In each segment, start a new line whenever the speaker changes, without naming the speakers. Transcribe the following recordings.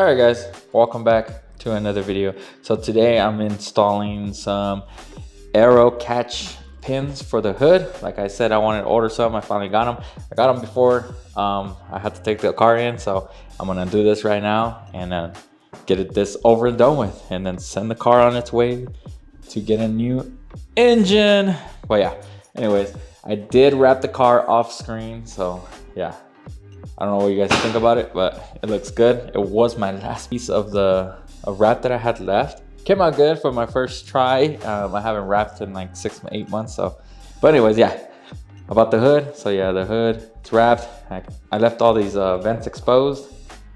Alright guys, welcome back to another video. So today I'm installing some aerocatch pins for the hood. Like I said, I wanted to order some. I finally got them. I got them before I had to take the car in, so I'm gonna do this right now and get this over and done with, and then send the car on its way to get a new engine. But yeah, anyways, I did wrap the car off screen, so yeah, I don't know what you guys think about it, but it looks good. It was my last piece of wrap that I had left. Came out good for my first try. I haven't wrapped in like 6-8 months, so. But anyways, yeah, about the hood. So yeah, the hood, it's wrapped. I left all these vents exposed.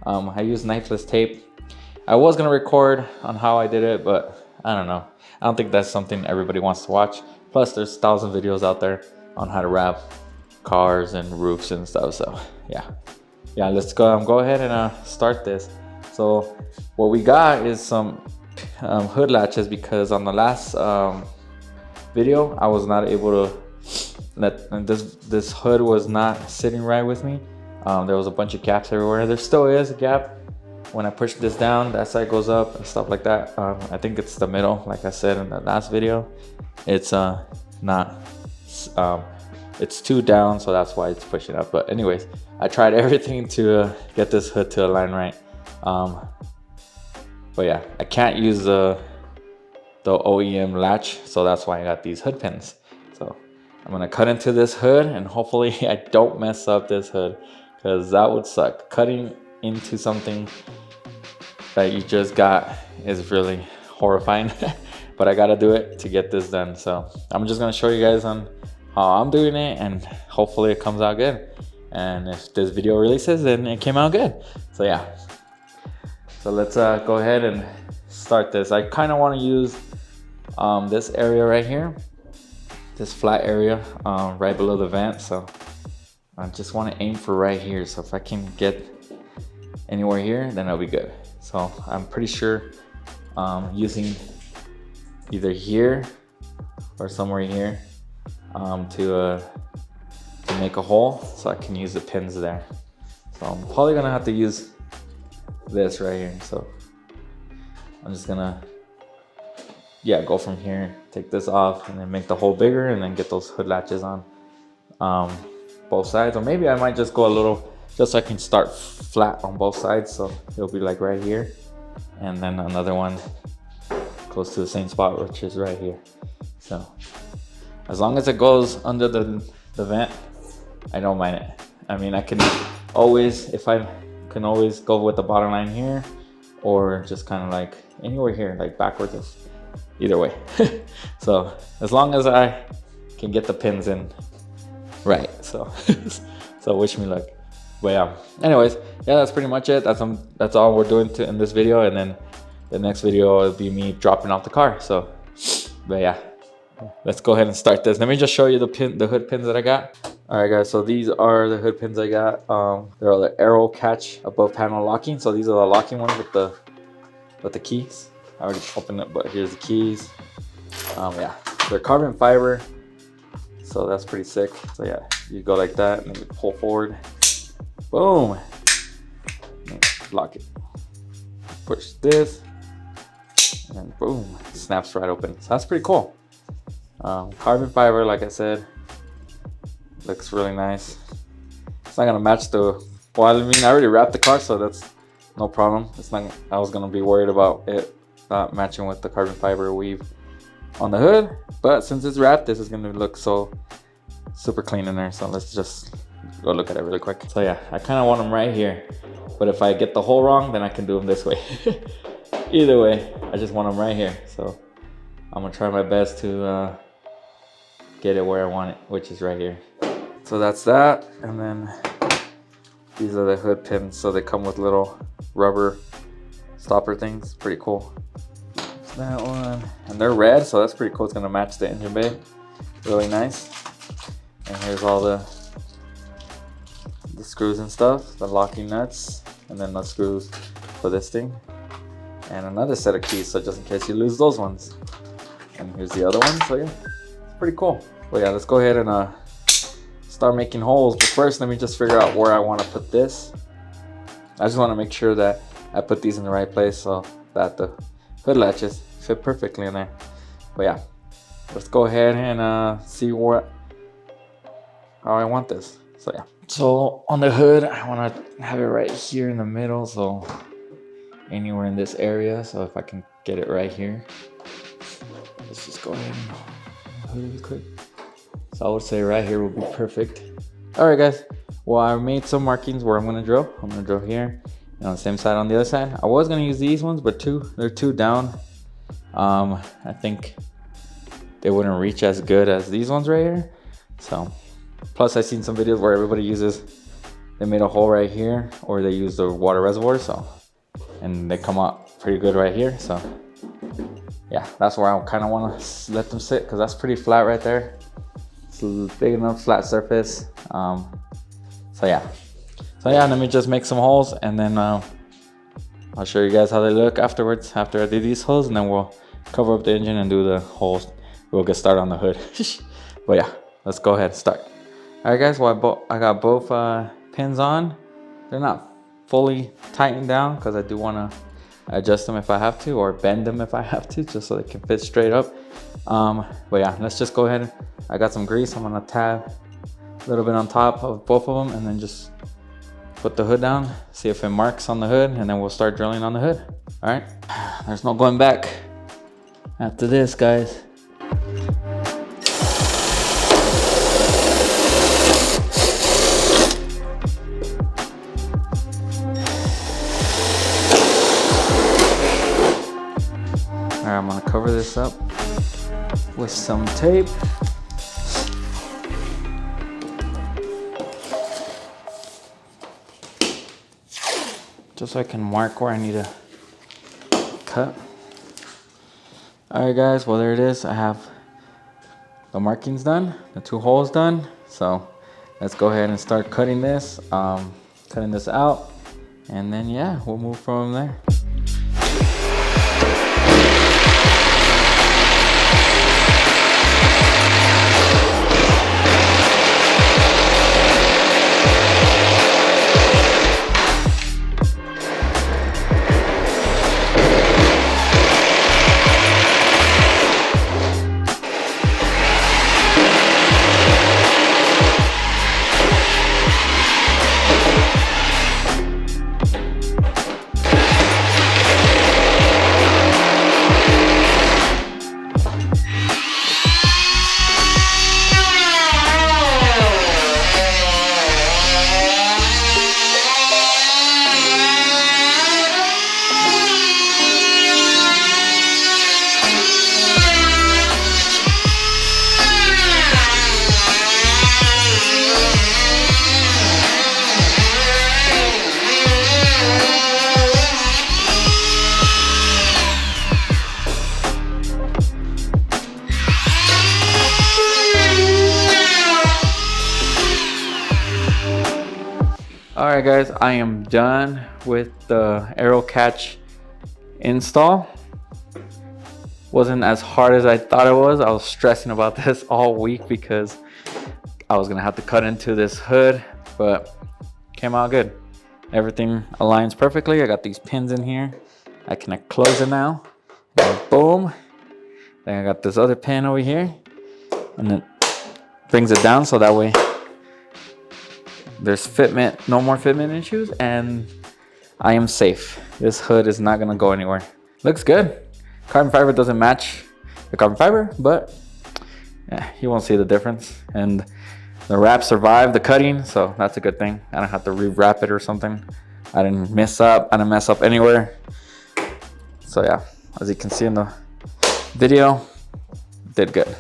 I used knifeless tape. I was gonna record on how I did it, but I don't know. I don't think that's something everybody wants to watch. Plus, there's 1,000 videos out there on how to wrap cars and roofs and stuff, so yeah, let's go ahead and start this. So what we got is some hood latches, because on the last video I was not able to this hood was not sitting right with me. There was a bunch of gaps everywhere. There still is a gap. When I push this down, that side goes up and stuff like that. I think it's the middle, like I said in the last video. It's not it's too down, so that's why it's pushing up. But anyways, I tried everything to get this hood to align right. But yeah, I can't use the OEM latch, so that's why I got these hood pins. So I'm gonna cut into this hood, and hopefully I don't mess up this hood, because that would suck. Cutting into something that you just got is really horrifying. But I gotta do it to get this done. So I'm just gonna show you guys on how I'm doing it, and hopefully it comes out good. And if this video releases, then it came out good. So yeah, so let's go ahead and start this. I kind of want to use this area right here, this flat area right below the vent. So I just want to aim for right here. So if I can get anywhere here, then it'll be good. So I'm pretty sure using either here or somewhere here to make a hole, so I can use the pins there. So I'm probably gonna have to use this right here. So I'm just gonna go from here, take this off, and then make the hole bigger, and then get those hood latches on both sides. Or maybe I might just go a little, just so I can start flat on both sides, so it'll be like right here, and then another one close to the same spot, which is right here. So as long as it goes under the vent, I don't mind it. I mean, I can always, if I can always go with the bottom line here, or just kind of like anywhere here, like backwards, either way. So as long as I can get the pins in right, so so wish me luck. But yeah, anyways, yeah, that's pretty much it. That's all we're doing in this video, and then the next video will be me dropping off the car. So, but yeah, let's go ahead and start this. Let me just show you the hood pins that I got. All right, guys. So these are the hood pins I got. They're all the aerocatch above panel locking. So these are the locking ones with the keys. I already opened it, but here's the keys. Yeah, they're carbon fiber, so that's pretty sick. So yeah, you go like that, and then you pull forward. Boom. Lock it. Push this, and then boom, it snaps right open. So that's pretty cool. Carbon fiber, like I said, looks really nice. It's not gonna match the, well, I mean, I already wrapped the car, so that's no problem. It's not, I was gonna be worried about it not matching with the carbon fiber weave on the hood, but since it's wrapped, this is gonna look so super clean in there. So let's just go look at it really quick. So yeah, I kind of want them right here, but if I get the hole wrong, then I can do them this way. Either way, I just want them right here. So I'm gonna try my best to get it where I want it, which is right here. So that's that, and then these are the hood pins. So they come with little rubber stopper things. Pretty cool. There's that one, and they're red, so that's pretty cool. It's gonna match the engine bay. Really nice. And here's all the screws and stuff, the locking nuts, and then the screws for this thing, and another set of keys, so just in case you lose those ones. And here's the other one. So yeah, it's pretty cool. But yeah, let's go ahead and start making holes. But first, let me just figure out where I want to put this. I just want to make sure that I put these in the right place so that the hood latches fit perfectly in there. But yeah, let's go ahead and see how I want this. So yeah, so on the hood I want to have it right here in the middle, so anywhere in this area. So if I can get it right here, let's just go ahead and hood really quick. So I would say right here will be perfect. All right guys, well, I made some markings where I'm gonna drill. I'm gonna drill here and on the same side on the other side. I was gonna use these ones, but they're two down. I think they wouldn't reach as good as these ones right here. So plus I've seen some videos where everybody they made a hole right here, or they use the water reservoir, so, and they come out pretty good right here. So yeah, that's where I kind of want to let them sit, because that's pretty flat right there. It's a big enough flat surface. So yeah, let me just make some holes, and then I'll show you guys how they look afterwards, after I do these holes, and then we'll cover up the engine and do the holes. We'll get started on the hood. But yeah, let's go ahead and start. All right guys, well, I got both pins on. They're not fully tightened down because I do want to adjust them if I have to, or bend them if I have to, just so they can fit straight up. But yeah, let's just go ahead. I got some grease. I'm gonna tab a little bit on top of both of them, and then just put the hood down, see if it marks on the hood, and then we'll start drilling on the hood. All right, there's no going back after this, guys. All right, I'm gonna cover this up with some tape. Just so I can mark where I need to cut. All right guys, well there it is. I have the markings done, the two holes done. So let's go ahead and start cutting this, cutting this out, and then yeah, we'll move from there. Alright guys, I am done with the aerocatch install. Wasn't as hard as I thought it was. I was stressing about this all week because I was gonna have to cut into this hood, but came out good. Everything aligns perfectly. I got these pins in here. I can close it now. And boom. Then I got this other pin over here, and then brings it down so that way there's fitment, no more fitment issues, and I am safe. This hood is not gonna go anywhere. Looks good. Carbon fiber doesn't match the carbon fiber, but yeah, you won't see the difference. And the wrap survived the cutting, so that's a good thing. I don't have to re-wrap it or something. I didn't mess up. I didn't mess up anywhere. So yeah, as you can see in the video, did good.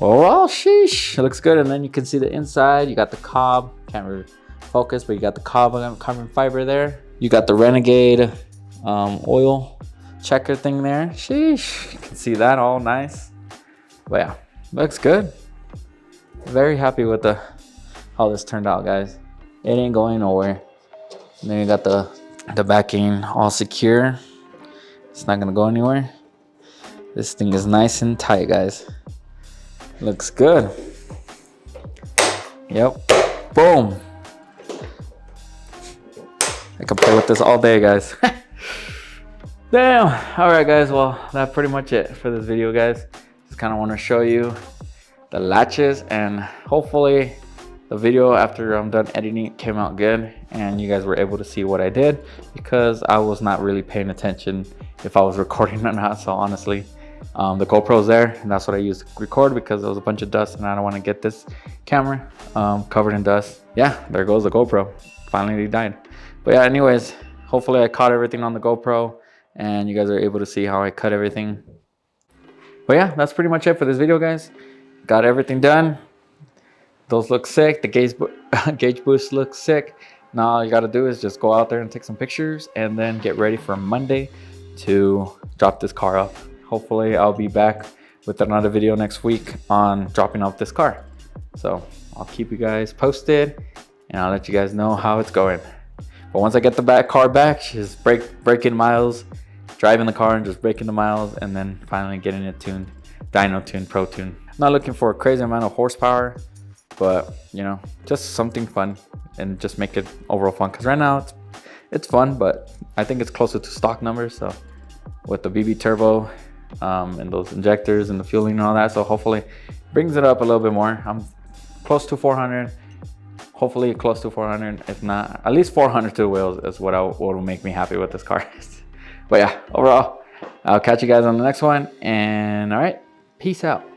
Well, sheesh, it looks good. And then you can see the inside. You got the cob, can't really focus, but you got the carbon fiber there. You got the Renegade oil checker thing there. Sheesh, you can see that all nice. But yeah, looks good. Very happy with how this turned out, guys. It ain't going nowhere. And then you got the backing all secure. It's not gonna go anywhere. This thing is nice and tight, guys. Looks good. Yep. Boom. I can play with this all day, guys. Damn. All right, guys. Well, that's pretty much it for this video, guys. Just kind of want to show you the latches, and hopefully the video after I'm done editing came out good and you guys were able to see what I did, because I was not really paying attention if I was recording or not. So honestly, the GoPro's there and that's what I used to record, because there was a bunch of dust and I don't want to get this camera covered in dust. Yeah, there goes the GoPro. Finally died. But yeah, anyways, hopefully I caught everything on the GoPro and you guys are able to see how I cut everything. But yeah, that's pretty much it for this video, guys. Got everything done. Those look sick. The gauge boost looks sick. Now all you gotta do is just go out there and take some pictures and then get ready for Monday to drop this car off. Hopefully I'll be back with another video next week on dropping off this car. So I'll keep you guys posted and I'll let you guys know how it's going. But once I get the car back, just breaking miles, driving the car and just breaking the miles, and then finally getting it tuned, dyno tuned, pro tuned. Not looking for a crazy amount of horsepower, but you know, just something fun and just make it overall fun. Because right now it's fun, but I think it's closer to stock numbers. So with the BB turbo and those injectors and the fueling and all that, so hopefully brings it up a little bit more. I'm close to 400, hopefully close to 400. If not, at least 400 to the wheels is what will make me happy with this car. But yeah, overall, I'll catch you guys on the next one. And all right, peace out.